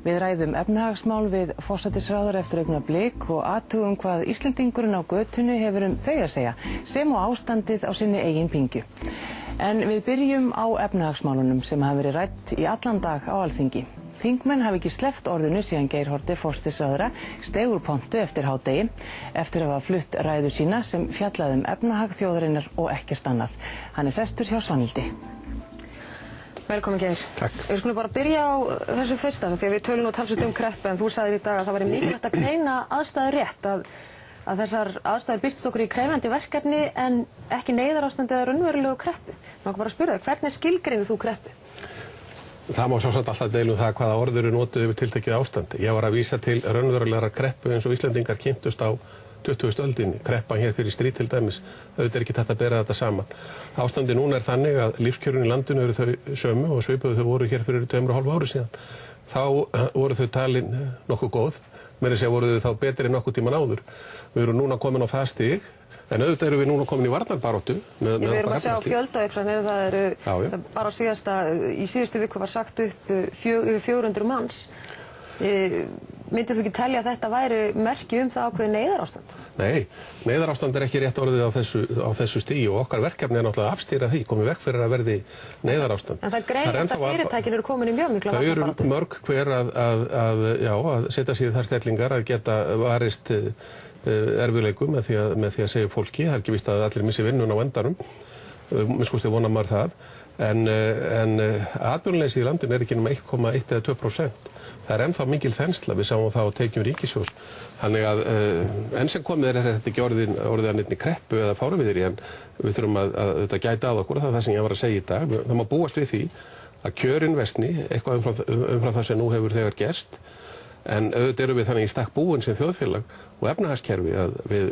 Við ræðum efnahagsmál við forsætisráðherra eftir augnablik og athugum hvað Íslendingurinn á götunni hefur þau að segja, sem og ástandið á sinni eigin pyngju. En við byrjum á efnahagsmálunum sem hafa verið rædd í allan dag á Alþingi. Þingmenn hafi ekki sleppt orðinu síðan Geir Haarde forsætisráðherra steig úr pontu eftir hádegi, eftir að hafa flutt ræðu sína sem fjallaði efnahag þjóðarinnar og ekkert annað. Hann sestur hjá Svanhildi. Velkomin Geir. Takk. Við skulum bara byrja á þessu fyrsta, því að við tölum nú talsvert kreppu, en þú sagðir í dag að það væri mikilvægt að greina aðstæður rétt, að þessar aðstæður birtist okkur í krefjandi verkefni en ekki neyðarástandi eða raunverulegu kreppu. Nákvæmlega bara að spyrja þig, hvernig skilgreinir þú kreppu? Það má sjálfsagt alltaf deila um það hvaða orð eru notuð yfir tiltekið ástand. Ég var að vísa til raunverulegra kreppu eins og Íslendingar kynntust á 20. öldinni, kreppan hér fyrir stríð til dæmis. Auðvitað ekki þetta að bera þetta saman. Ástandi núna þannig að lífskjörin í landinu eru þau sömu og svipuðu þau voru hér fyrir 2,5 ári síðan. Þá voru þau talin nokkuð góð, meira að segja voru þau þá betri en nokkuð tíman áður. Við erum núna komin á það stig. En auðvitað erum við núna komin í varnarbaráttu. Við erum að sjá fjöldauppsagnir, það eru bara í síðustu viku var sagt upp yfir 400 manns. Myndið þú ekki telja að þetta væri merki það ákveðið neyðarástand? Nei, neyðarástand ekki rétt orðið á þessu stigi og okkar verkefni náttúrulega að afstýra því, komið vekk fyrir að verði neyðarástand. En það greinist að fyrirtækin eru komin í mjög mikla varnarbaráttu. Þau eru mörg hver að setja sig þær stellingar að geta varist erfiðleikum með því að segja fólki. Það ekki víst að allir missi vinnuna á endanum, mér skoðst ég vona maður það, en atvinnuleysið í landinu ekki nema 1,1 eða 2%. Það ennþá mikil þensla, við sáum það á tekjum ríkissjóðs. Þannig að enn sem komið þetta ekki orðið að neitt kreppu eða fáraviðri, en við þurfum að gæta að okkur, það er það sem ég var að segja í dag. Það má búast við því að kjörin versni, eitthvað umfram það sem nú hefur þegar gerst. En auðvitað erum við þannig í stakk búin sem þjóðfélag og efnahagskerfi að við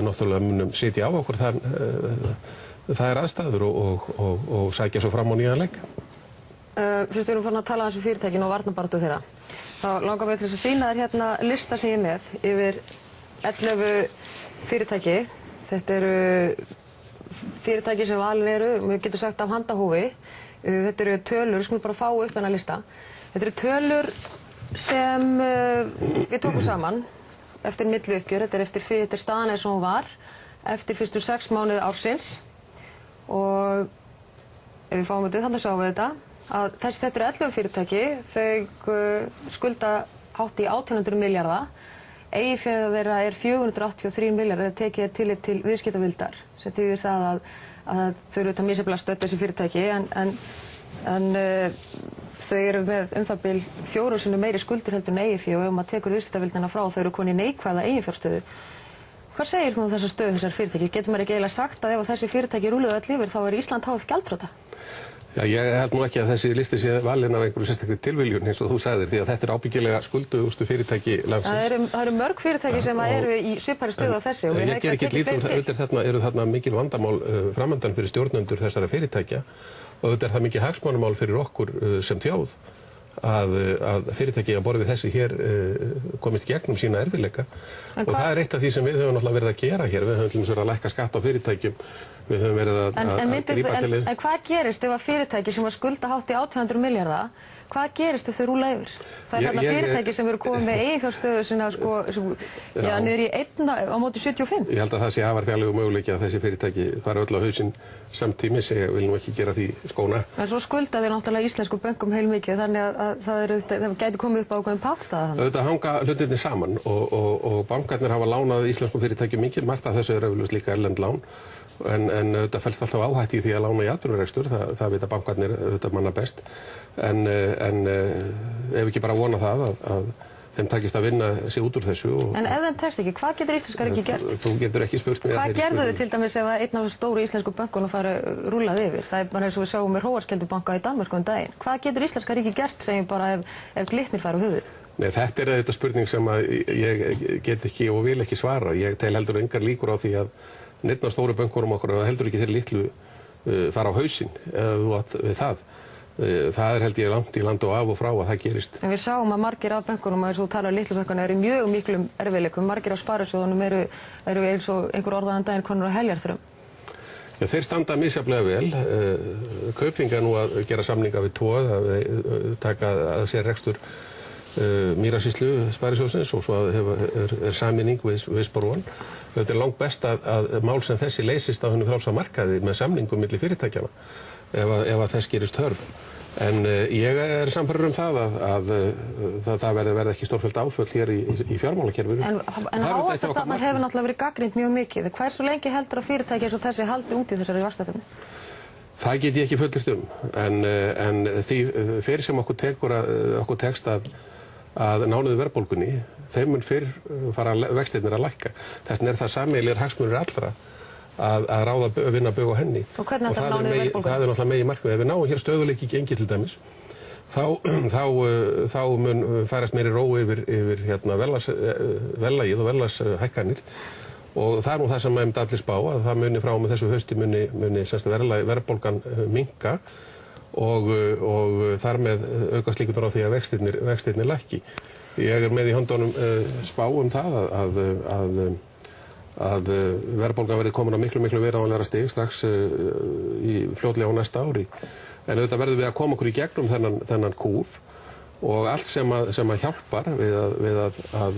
náttúrulega munum sitja á okkur það er aðstæður og sækja svo fram á nýjan leik. Fyrst við erum farin að tala um fyrirtækin og varnarbaráttu þeirra. Þá langar við til þess að sýna þér hérna lista sem ég er með yfir 11 fyrirtæki. Þetta eru fyrirtæki sem valin eru, við getum sagt af handahófi. Þetta eru tölur, við skulum bara fá upp þennan lista. Þetta eru tölur sem við tókum saman eftir milliuppgjör, þetta er staðan eins og hún var eftir fyrstu 6 mánuði ársins og ef við fáum þetta þannig að sjá við þetta að þetta eru 11 fyrirtæki, þau skulda hátt í 1800 milljarða, eigið þeirra er 483 milljarðar, tekið tillit til viðskiptavildar, sem þýðir það að þau eru þetta misjafnlega stödd þessi fyrirtæki en þau eru með það bil 4 sinnum meiri skuldir heldur en eigið og ef maður tekur viðskiptavildina frá þau eru komin í neikvæða eiginfjárstöðu. Hvað segir þú þessar stöðu þessar fyrirtæki? Getur maður ekki eiginlega sagt að ef þessi fyrirtæki rúluðu öll yfir þá er Ísland háð gjaldþrota? Já, ég held nú ekki að þessi listi sé valinn af einhverju sérstakri tilviljun eins og þú sagðir því að þetta er ábyggilega skuldugustu fyrirtæki landsins. Það eru mörg fyrirtæki sem eru í svipari stöðu á þessi og ég ger ekki lítið þarna eru þarna mikil vandamál framundan fyrir stjórnendur þessara fyrirtækja og þetta er það mikið hagsmunamál fyrir okkur sem þjóð að fyrirtæki að borð við þessi hér komist gegnum sína erfiðleika og það er eitt af því sem við höfum náttúrulega verið að gera hér. Við höfum verið að lækka skatt á fyrirtækjum, við höfum verið að grípa til þess. En hvað gerist ef að fyrirtæki sem að skulda hátt í 800 milljarða, hvað gerist ef þau rúla yfir? Það er þarna fyrirtæki sem eru komið með eiginfjárstöðu sinna niður í 1 á móti 75. Ég held að það sé afar fjarlægur möguleiki að þessi fyrirtæki fara öll á hausinn samtímis, ég vil nú ekki gera því skóna. En svo skulda þeir náttúrulega íslensku bönkum heilmikið, þannig að það gæti komið upp á ákveðin pattstaða. Auðvitað hanga hlutirnir saman og bankarnir hafa lánað íslenskum fyrirtækjum mikið, margt af þessu er eflaust líka erlend lán. En auðvitað felst alltaf áhætti í því að lána í atvinnurekstur, það vita bankarnir auðvitað manna best. En ef ekki bara vona það að þeim takist að vinna sig út úr þessu. En ef þeim tekst ekki, hvað getur íslenska ríkið gert? Þú getur ekki spurt mig. Hvað gerðu þið til dæmis ef einn af stóru íslensku bönkunum fari rúllað yfir? Það er bara eins og við sjáum með Hróarskeldubanka í Danmörku daginn. Hvað getur íslenska ríkið gert segjum bara ef Glitnir fari á höfuðið? Nei, þetta er auðvitað spurning sem ég get ekki og vil ekki svara. Ég tel heldur engar líkur á því að neitt af stóru bönkunum okkur heldur ekki þeirri litlu fara á hausinn eða þú átt við það. Það er held ég langt í land og af og frá að það gerist. En við sáum að margir af bönkunum, eins og þú talar litlu bönkunum, eru í mjög miklum erfiðleikum. Margir af sparisjóðunum eru eins og einhver orðaðan daginn konur á heljarþröm. Já, þeir standa misjafnlega vel. Kaupþing nú að gera samninga við tvo, að taka að sér rekstur Mýrasýslu Sparisjóðsins og svo er sameining við Sporvon. Þetta er langt best að mál sem þessi leysist á hinum frjálsa markaði með samningum milli fyrirtækjanna ef að þess gerist þörf. En ég er sannfærður að það verði ekki stórfellt áföll hér í fjármálakerfinu. En hávaxtastefnan hefur náttúrulega verið gagnrýnd mjög mikið. Hversu lengi heldur að fyrirtæki eins og þessi haldi út í þessari vaxtastefnu? Það get ég ekki fullyrt en því fyrir sem okkur tekst að nánuðu verðbólgunni, þeim mun fyrr fara vextirnir að lækka. Þess vegna er það sameiginlegir hagsmunir allra að vinna bug á henni. Og hvernig ætlar nánuðu verðbólgunni? Það er náttúrulega megin markmið. Ef við náum hér stöðuleiki í gengi til dæmis, þá mun færast meiri ró yfir verðlagið og verðlagshækkanir. Og það nú það sem maður allir spá, að það muni frá með þessu hausti muni verðbólgan minnka og þar með aukast líkurnar á því að vextirnir lækki. Ég er með í höndunum spá það að verðbólgan verði komin á miklu viðráðanlegra stig strax fljótlega á næsta ári. En auðvitað verðum við að koma okkur í gegnum þennan kúf og allt sem að hjálpar við að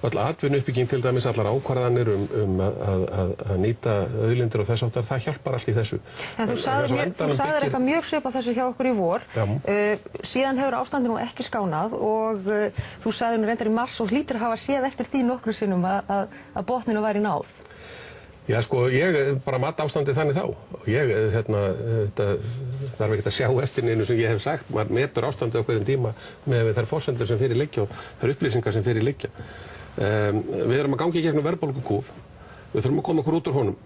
öll atvinnuuppbygging til dæmis, allar ákvarðanir að nýta auðlindir og þess áttar, það hjálpar allt í þessu. En þú sagðir eitthvað mjög svipað þessu hjá okkur í vor. Síðan hefur ástandið nú ekki skánað og þú sagðir nú reyndar í mars og hlýtur að hafa séð eftir því nokkrum sinnum að botninu væri náð. Já, sko, ég bara mat ástandið þannig þá. Ég, þarf ekki að sjá eftir neinu sem ég hef sagt. Maður metur ástandið á hverjum tíma með þær forsendur sem fyrir liggja og þær upplýsingar sem fyrir liggja. Við erum að ganga í gegnum verðbólgukúf. Við þurfum að koma okkur út úr honum.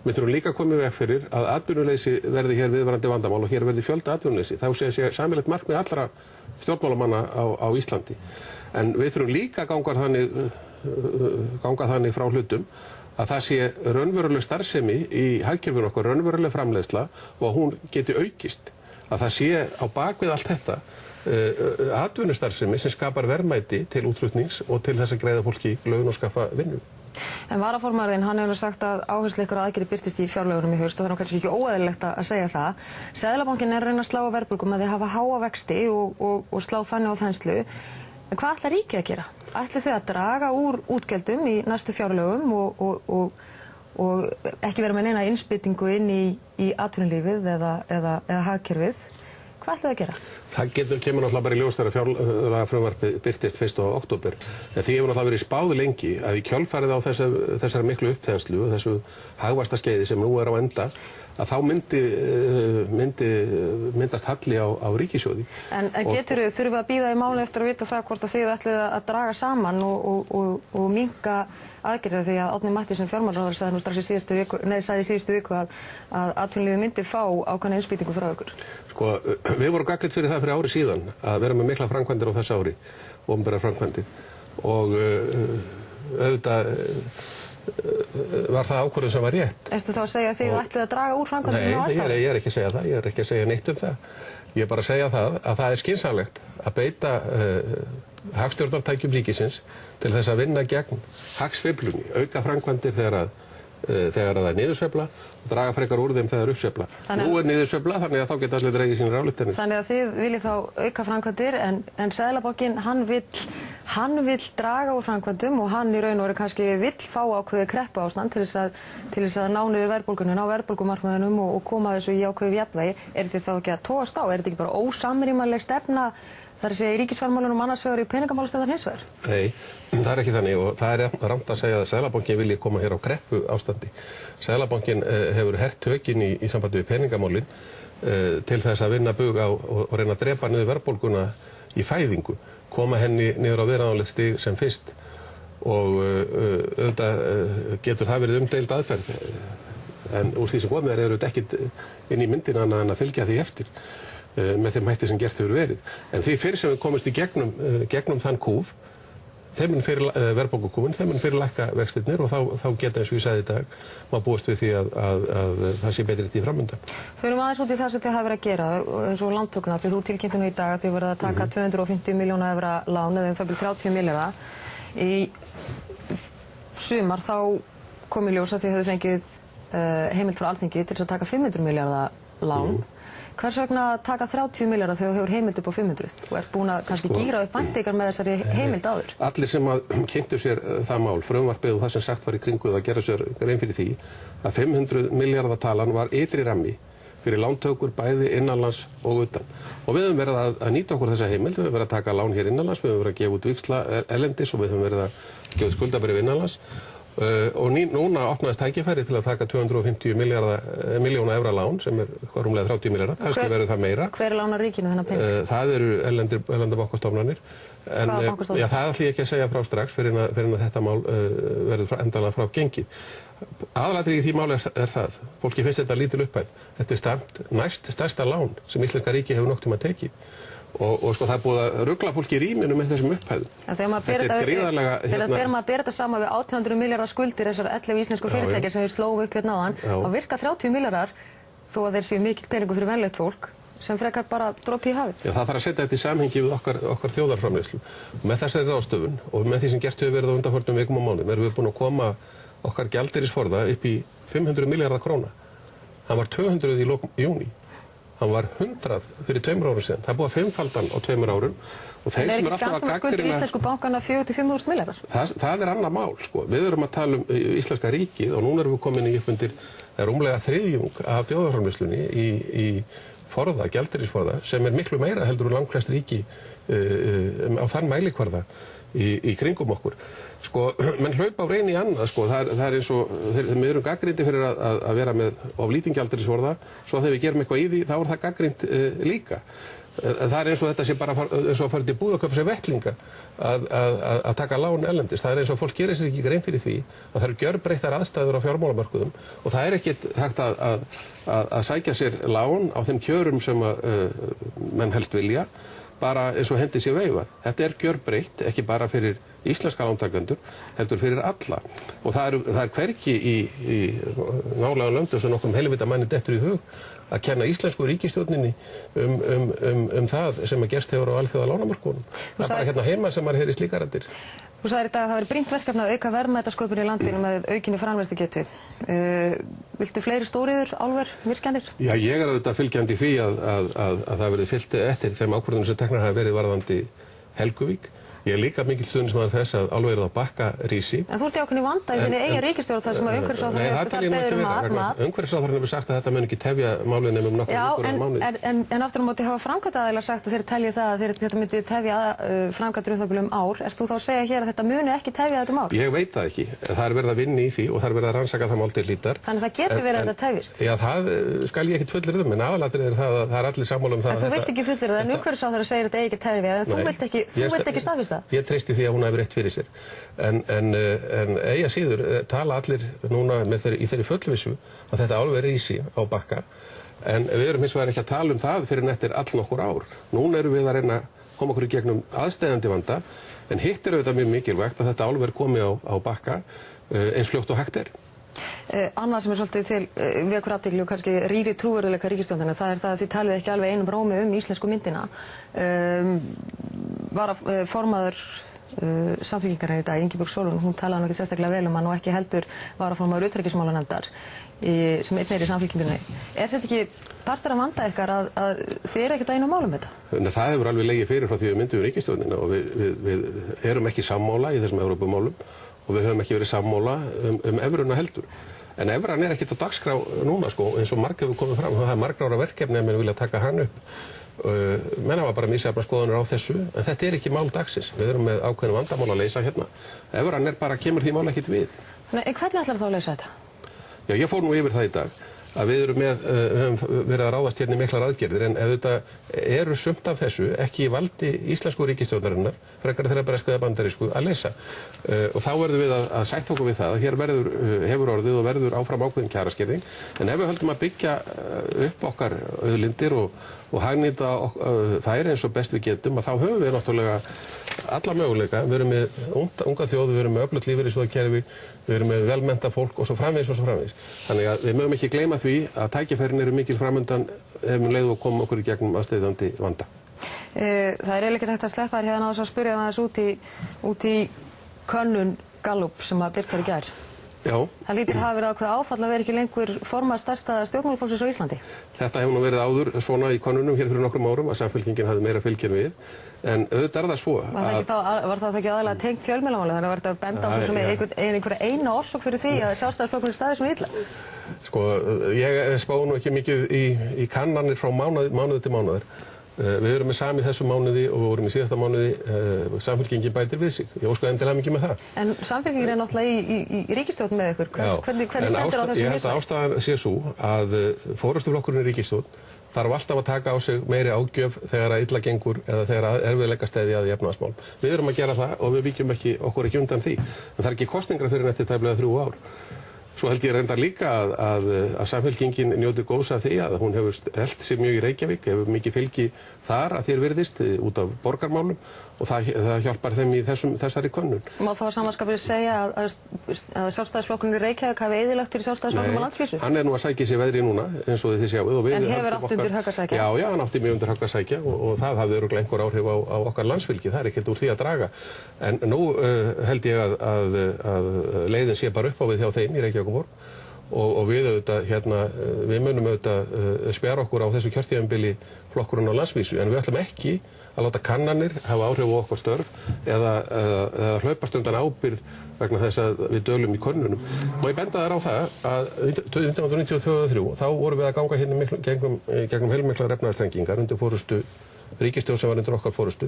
Við þurfum líka að koma í veg fyrir að atvinnuleysi verði hér viðvarandi vandamál og hér verði fjölda atvinnuleysi. Þá sé sameiginlegt markmið allra stjórnmálamanna á Íslandi. En við þurfum líka að ganga þannig frá hlutum að það sé raunveruleg starfsemi í hagkerfinu okkar, raunveruleg framleiðsla og hún geti aukist. Að það sé á bakvið allt þetta atvinnustarfsemi sem skapar verðmæti til útflutnings og til þess að greiða fólki laun og skaffa vinnu. En varaformaðurinn, hann hefur sagt að áherslu ykkur aðgerðir birtist í fjárlögunum í haust og það er kannski ekki óeðlilegt að segja það. Seðlabankinn er að reyna að slá á verðbólgu með því að hafa háa vexti og slá þannig á þenslu. En hvað ætlar ríkið að gera? Ætlið þið að draga úr útgjöldum í næstu fjárlögum og ekki vera með neina innspýtingu inn í atvinnulífið eða hagkerfið? Hvað ætlið þið að gera? Það kemur náttúrulega bara í ljós þegar fjárlagafrumvarpið birtist 1. október. En því hefur náttúrulega verið spáð lengi að í kjölfarið á þessari miklu uppþenslu og þessu hagvaxtarskeiði sem nú er á enda, að þá myndast halli á ríkissjóði. En þurfum við að bíða í máli eftir að vita það hvort að þið ætlið að draga saman og minnka aðgerðir, því að Árni Matthíasson fjármálaráðherra sagði nú strax í síðustu viku að atvinnulífið myndi fá ákveðna innspýtingu frá ykkur. Sko, við vorum gagnrýnd fyrir það fyrir ári síðan að vera með mikla framkvæmdir á þessu ári, opinberar framkvæmdir, og auðvitað var það ákvörðun sem var rétt. Ertu þá að segja að þið ætlið að draga úr framkvæmdum á aðstæðum? Nei, ég er ekki að segja það, ég er ekki að segja neitt um það. Ég er bara að segja það að það er skynsamlegt að beita hagstjórnartækjum ríkisins til þess að vinna gegn hagsveiflunni, auka framkvæmdir þegar það er niðursveifla og draga frekar úr þeim þegar uppsveifla. Nú er niðursveifla, þannig að þá geta allir dregið sínar ályktanir. Þannig að þið viljið þá auka framkvæmdir en Seðlabankinn, hann vill draga úr framkvæmdum og hann í raun og veru kannski vill fá ákveðið kreppuástand til þess að ná niður verðbólgunni, ná verðbólgumarkmiðunum og koma þessu í ákveðið jafnvægi. Er þið þá ekki að togast á? Er þetta ekki bara ósamrýmanleg stefna? Það er að segja í ríkisfjármálunum annars vegar í peningamálastefnan hins vegar? Nei, það er ekki þannig og það er rangt að segja að Seðlabankinn vilji koma hér á kreppu ástandi. Seðlabankinn hefur hert tökin í sambandi við peningamálin til þess að vinna bug á og reyna að drepa niður verðbólguna í fæðingu, koma henni niður á viðráðanlegt stig sem fyrst og auðvitað getur það verið umdeild aðferð en úr því sem komið eru þetta ekkit inn í myndina annað en að fylgja því eftir með þeim hætti sem gert hefur verið. En því fyrir sem við komumst í gegnum þann kúf, þeim mun fyrir verðbólgukúfin, þeim mun fyrir lækka vextirnir og þá geta eins og ég sagði í dag, maður búist við því að það sé betri tíð framundan. Förum aðeins út í það sem þið hafa verið að gera, eins og lántökuna, því þú tilkynntir nú í dag að þið verið að taka 250 milljóna evra lán eða það byrja 30 milljarða. Í sumar þá kom í ljós að þið hefðu fengið heimild frá Alþingi til þess að taka 500 milljarða lán. Hvers vegna taka 30 milljarða þegar þú hefur heimild upp á 500 og ert búin að kannski gíra upp væntingar með þessari heimild áður? Allir sem að kynntu sér það mál, frumvarpið og það sem sagt var í kringu það gera sér grein fyrir því að 500 milljarða talan var ytri rammi fyrir lántökur bæði innanlands og utan. Og við höfum verið að nýta okkur þessa heimild, við höfum verið að taka lán hér innanlands, við höfum verið að gefa út víxla erlendis og við höfum verið að gefa út skuldabréf innanlands. Og núna opnaðist tækifæri til að taka 250 miljóna evra lán sem rúmlega 30 milljarða, kannski verður það meira. Hver lánar ríkinu þennan pening? Það eru erlendir bankastofnanir. Hvaða bankastofnanir? Já, það ætla ég ekki að segja frá strax fyrir að þetta mál verður endanlega frá gengið. Aðalatriðið í því máli er það, fólki finnst þetta lítil upphæð. Þetta er stamt næst stærsta lán sem íslenska ríki hefur nokkuð tíma tekið. Og sko það er búið að rugla fólki í rýminu með þessum upphæðum. Þegar maður ber þetta saman við 800 milljarðar skuldir þessar 11 íslensku fyrirtækja sem við slóum upp hérna áðan, þá virka 30 milljarðar þó að þeir séu mikill peningur fyrir venlegt fólk sem frekar bara dropi í hafið. Já, það þarf að setja þetta í samhengi við okkar þjóðarframleiðslu. Með þessari ráðstöfun og með því sem gert hefur verið á undanförnum vikum og mánuðum erum við búin að koma okkar gjaldeyrisforða upp í 500 milljarða króna. Hann var 200 í lok júní. Hann var 100 fyrir 2 árum síðan. Það er búið að fimmfaldan á 2 árum. Og þeir sem alltaf að gagnrýna skuldir íslensku bankana 4-5.000 milljarðar. Það er annað mál, sko. Við erum að tala íslenska ríkið og núna erum við komin upp undir rúmlega þriðjung af þjóðarframleiðslunni í forða, gjaldeyrisforða, sem er miklu meira heldur en langflest ríki á þann mælikvarða í kringum okkur. Sko, menn hlaupa á reyni í annað, sko, það er eins og, við erum gagnrýndi fyrir að vera með of lítinn gjaldeyrisforða, svo þegar við gerum eitthvað í því, þá er það gagnrýnt líka. Það er eins og þetta sé bara eins og að fara til búð og kaupa sér vettlinga að taka lán erlendis. Það er eins og fólk gerir sér ekki grein fyrir því að það eru gjörbreyttar aðstæður á fjármálamörkuðum og það er ekkert hægt að sækja sér lán á þeim kjörum sem menn helst vilja, bara eins og hendi sér veifað. Þetta er gjörbreytt, ekki bara fyrir íslenska lántakendur, heldur fyrir alla. Og það er hvergi í nálægum löndum sem nokkrum helvita manni dettur í hug að kenna íslensku ríkisstjórninni það sem að gerst hefur á alþjóða lánamörkunum. Það er bara hérna heima sem maður heyrir slíkar raddir. Þú sagðir í dag að það væri brýnt verkefni að auka verðmætasköpun í landinu með aukinni framleiðslugetu. Viltu fleiri stóriður, álver, virkjanir? Já, ég er auðvitað fylgjandi því að það verði fylgt eftir þeim ákvörðunum sem teknar hafa verið varðandi Helguvík. Ég er líka mikill stuðningsmaður þess að álverið á Bakka rísi. En þú ert í ákveðinni vanda í þinni eigin ríkisstjórn þar sem umhverfisráðherra mat. Umhverfisráðherra hefur sagt að þetta mun ekki tefja málið nema nokkur mánuði. En aftur á móti hafa framkvæmdaraðilar sagt að þeir telji það að þetta myndi tefja framkvæmdir það bil ár. Ert þú þá að segja hér að þetta muni ekki tefja þetta mál? Ég veit það ekki. Það er verið að vinna í því og það er verið að rannsaka það mál til hlítar. Þannig það getur verið að þetta tefjist? Já, það skal ég ekki fullyrða en aðalatriðið er það að það er allir sammála um það. En þú vilt ekki fullyrða en umhverfisráðherra segir þetta eigi ekki tefja en þú vilt ekki staðfesta? Ég treysti því að hún hafi rétt fyrir sér. En eigi að síður tala allir núna í þeirri fullvissu að þetta álver rísi á Bakka. En við erum hins vegar ekki að tala um það fyrir eftir allnokkur ár. Núna erum við að reyna að koma okkur í gegnum aðsteðjandi vanda. En hitt er auðvitað mjög mikilvægt að þetta álver komi á Bakka eins fljótt og hægt er. Annað sem er svolítið til vekur athygli og kannski rýri trúverðugleika ríkisstjórnarinnar, það er það að þið talið ekki alveg einum rómi íslensku myndina. Formaður Samfylkingarinnar í dag, Ingibjörg Sólrún, hún talaði nú ekki sérstaklega vel um hann og ekki heldur varaformaður utanríkismálanefndar sem einn er í Samfylkingunni. Er þetta ekki partur af vanda ykkar að þið eru ekkert að einu málum þetta? Það hefur alveg legið fyrir frá því við myndum ríkisstjórnina og við erum ekki sammála í þessum Evrópumálum og við höfum ekki verið sammála evruna heldur. En evran er ekkert á dagskrá núna, sko, eins og marg hefur komið fram. Það er margra ára verkefni að menn vilja taka hann upp. Menn hafa bara misjafna skoðanir á þessu, en þetta er ekki mál dagsins. Við erum með ákveðin vandamál að leysa hérna. Evran er bara, kemur því mál ekkert við. En hvernig ætlar þá að leysa þetta? Já, ég fór nú yfir það í dag. Að við höfum verið að ráðast hérna í miklar aðgerðir en ef þetta eru sumt af þessu ekki í valdi íslensku ríkisstjórnarinnar frekar þeirra bresku eða bandarísku að leysa og þá verðum við að sætta okkur við það að hér hefur orðið og verður áfram ákveðin kjaraskerðing en ef við höldum að byggja upp okkar auðlindir og hagnýta þær eins og best við getum að þá höfum við náttúrulega alla möguleika, við erum með unga þjóð, við erum með öflugt lífeyrissjóðakerfi, við erum með velmennta fólk og svo framvegis og svo framvegis. Þannig að við mögum ekki gleyma því að tækifærin eru mikil framundan ef við leiðum að koma okkur í gegnum aðsteðjandi vanda. Það er eiginlega ekki hægt að sleppa þér hérna á þess að spyrja það út í könnun Gallup sem að birt var í gær. Já. Það lítur hafa verið ákveð áfall að vera ekki lengur formaður stærsta stjórnmálaflokksins á Íslandi. Þetta hefur nú verið áður svona í könnunum hér fyrir nokkrum árum að Samfylkingin hafði meira fylgi en við. En auðvitað það svo Var það ekki aðalega tengt fjölmiðlamáli? Þannig að var þetta að benda á svo sem einhverja eina orsök fyrir því að Sjálfstæðisflokkurinn staði svona illa? Sko, ég spái nú ekki mikið í kannanir frá mánuði til mánuðar. Við erum með sami þessum mánuði og við vorum í síðasta mánuði, Samfylkingin bætir við sig. Ég óskaði þeim til hamingju með það. En Samfylkingin er náttúrulega í ríkisstjórn með ykkur. Hvernig stendur á þessu Ég held að ástæðan sé sú að forystuflokkurinn í ríkisstjórn þarf alltaf að taka á sig meiri ágjöf þegar að illa gengur eða þegar erfiðleika steðja að í efnahagsmálum. Við erum að gera það og við víkjum okkur ekki undan því. En það er ekki kosningar fyrir eftir tæplega 3 ár. Svo held ég reyndar líka að Samfylkingin njóti góðs af því að hún hefur elt sig mjög í Reykjavík, hefur mikið fylgi þar að þér virðist út af borgarmálum og það hjálpar þeim í þessari könnun. Má þá samanskapið segja að Sjálfstæðisflokkurinn í Reykjavík hafi eyðilagt fyrir Sjálfstæðisflokknum á landsvísu? Nei, hann er nú að sækja sér veðri núna eins og þið sjáuð. En hefur átt undir högg að sækja? Já, hann átti mjög undir högg að sækja og það hafði örugglega einhver áhrif á okkar landsfylgi, það er ekkert úr því að draga. En nú held ég að leiðin sé bara upp á við hjá þeim í Reykjavíkurborg og við við munum spjara okkur á þessu kjörtímabili flokkurinn á landsvísu en við ætlum ekki að láta kannanir hafa áhrif á okkar störf eða hlaupast undan ábyrgð vegna þess að við dölum í könnunum. Má ég benda þér á það að 1992 þá vorum við að ganga hérna gegnum heilmiklar efnahagsþrengingar undir forystu ríkisstjórn sem var undir okkar forystu.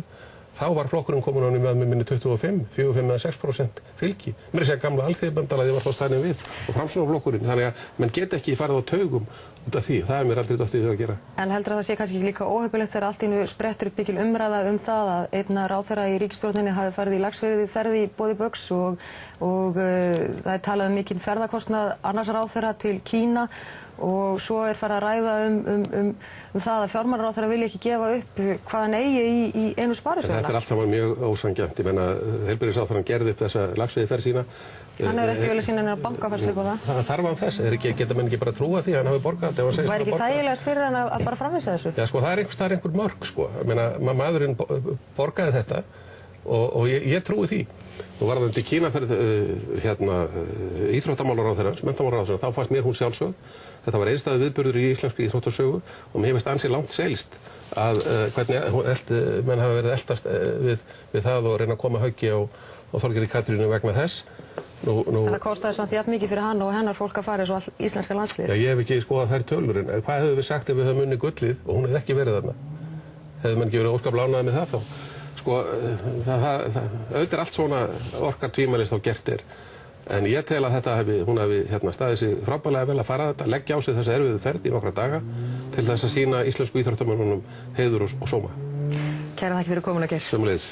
Þá var flokkurinn komin á með minni 25, 4-5 eða 6% fylgi. Mér segja gamla alþýðubandalagið var þá staðinn við og Framsóknarflokkurinn. Þannig að menn get ekki farið á taugum út af því. Það er mér aldrei dottið í hug að gera. En heldur að það sé kannski líka óheppilegt þegar allt í einu sprettur upp mikil umræða það að einn ráðherra í ríkisstjórninni hafi farið í laxveiðiferð í boði Baugs og það er talað mikinn ferðakostnað annars ráðherra til Kína og svo er farið að ræða það að fjármálaráðherra vilja ekki gefa upp hvað hann eigi í einu sparisjóðanna. Þetta er allt saman mjög ósanngjarnt. Ég meina, heilbrigðisráðherrann gerði upp þessa laxveiðiferð sína. Hann hefur ekki viljað sýna neina bankafærslu upp á það. Það þarf hann þess. Geta menn ekki bara trúa því að hann hafi borgað þetta? Væri ekki þægilegast fyrir hann að bara framvísa þessu? Já, sko, það er einhver mörk, sko. Ég meina, maðurinn borgaði þetta og ég trúi því. Og varðandi Kínaferð íþróttamálaráðherrans, menntamálaráðherrans, þá fannst mér hún sjálfsögð. Þetta var einstæður viðburður í íslenskri íþróttasögu og mér finnst ansi langt seilst að hvernig menn hafa verið eltast við það og reyna að koma höggi á Þorgerði Katrínu vegna þess. Það kostaði samt jafn mikið fyrir hann og hennar fólk að fara eins og all íslenska landslið. Já, ég hef ekki skoðað þær tölur, en hvað hefðu við sagt ef við höfum unnið gullið og hún hefði ekki verið þarna? Hefðu menn ekki verið óskaplega ánægðir með það þá? Sko, auðvitað er allt svona orkar tvímælist á gert er. En ég tel að hún hafi staðið sig frábærlega vel að fara þetta, leggja á sig þessa erfiðu ferð í nokkra daga til þess að sýna íslensku íþróttamönnunum heiður og sóma. Kærar þakkir fyrir komuna, Geir. Sömuleiðis.